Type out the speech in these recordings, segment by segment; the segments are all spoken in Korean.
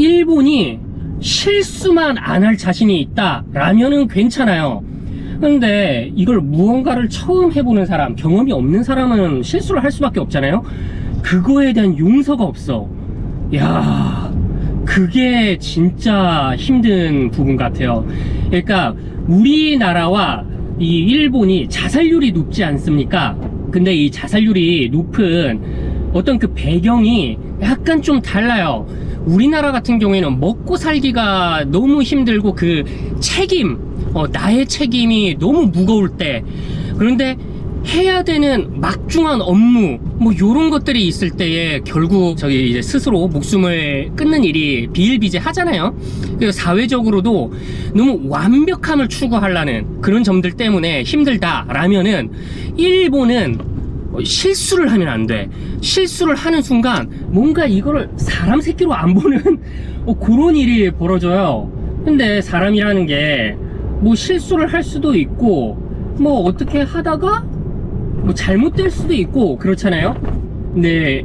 일본이 실수만 안 할 자신이 있다 라면은 괜찮아요. 근데 이걸 무언가를 처음 해보는 사람, 경험이 없는 사람은 실수를 할 수밖에 없잖아요. 그거에 대한 용서가 없어. 야, 그게 진짜 힘든 부분 같아요. 그러니까 우리나라와 이 일본이 자살률이 높지 않습니까? 근데 이 자살률이 높은 어떤 그 배경이 약간 좀 달라요. 우리나라 같은 경우에는 먹고 살기가 너무 힘들고 그 책임, 나의 책임이 너무 무거울 때, 그런데 해야 되는 막중한 업무 뭐 요런 것들이 있을 때에 결국 저기 이제 스스로 목숨을 끊는 일이 비일비재하잖아요. 그래서 사회적으로도 너무 완벽함을 추구하려는 그런 점들 때문에 힘들다라면은 일본은 실수를 하면 안 돼. 실수를 하는 순간 뭔가 이거를 사람 새끼로 안 보는 그런 일이 벌어져요. 근데 사람이라는 게 뭐 실수를 할 수도 있고 뭐 어떻게 하다가 뭐 잘못될 수도 있고 그렇잖아요. 근데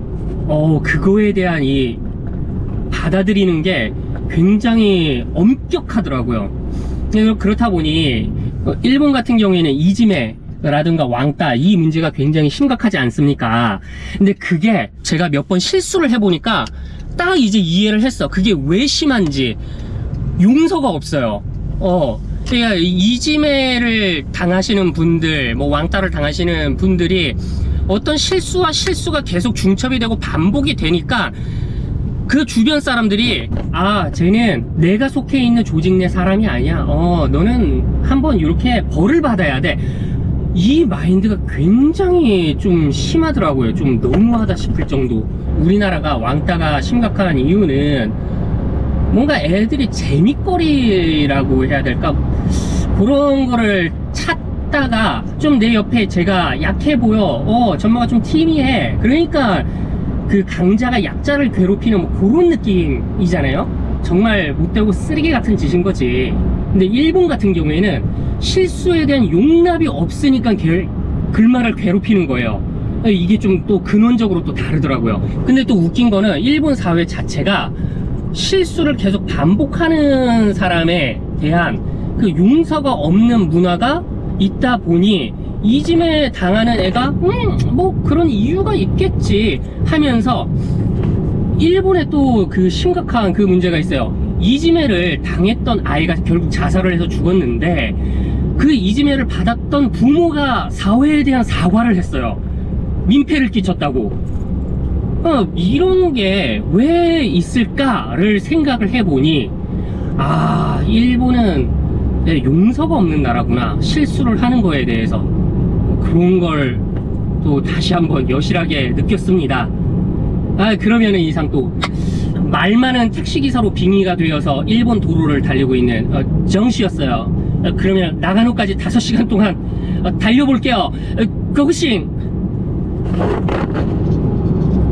그거에 대한 이 받아들이는 게 굉장히 엄격하더라고요. 그렇다 보니 일본 같은 경우에는 이지메 라든가 왕따 이 문제가 굉장히 심각하지 않습니까? 근데 그게 제가 몇 번 실수를 해보니까 딱 이제 이해를 했어. 그게 왜 심한지. 용서가 없어요. 그러니까 이지매를 당하시는 분들, 뭐 왕따를 당하시는 분들이 어떤 실수와 실수가 계속 중첩이 되고 반복이 되니까 그 주변 사람들이 쟤는 내가 속해 있는 조직 내 사람이 아니야. 너는 한번 이렇게 벌을 받아야 돼. 이 마인드가 굉장히 좀 심하더라고요. 좀 너무하다 싶을 정도. 우리나라가 왕따가 심각한 이유는 뭔가 애들이 재밌거리라고 해야 될까? 그런 거를 찾다가 좀 내 옆에 제가 약해 보여. 전마가 좀 티미해. 그러니까 그 강자가 약자를 괴롭히는 뭐 그런 느낌이잖아요. 정말 못되고 쓰레기 같은 짓인 거지. 근데 일본 같은 경우에는 실수에 대한 용납이 없으니까 글말을 괴롭히는 거예요. 이게 좀 또 근원적으로 또 다르더라고요. 근데 또 웃긴 거는 일본 사회 자체가 실수를 계속 반복하는 사람에 대한 그 용서가 없는 문화가 있다 보니 이짐에 당하는 애가 뭐 그런 이유가 있겠지 하면서 일본에 또 그 심각한 그 문제가 있어요. 이지매를 당했던 아이가 결국 자살을 해서 죽었는데 그 이지매를 받았던 부모가 사회에 대한 사과를 했어요. 민폐를 끼쳤다고. 이런 게 왜 있을까를 생각을 해보니 일본은 용서가 없는 나라구나. 실수를 하는 거에 대해서 그런 걸 또 다시 한번 여실하게 느꼈습니다. 그러면은 이상 또 말 많은 택시기사로 빙의가 되어서 일본 도로를 달리고 있는 정씨였어요. 그러면 나가노까지 5시간 동안 달려볼게요. 고고싱.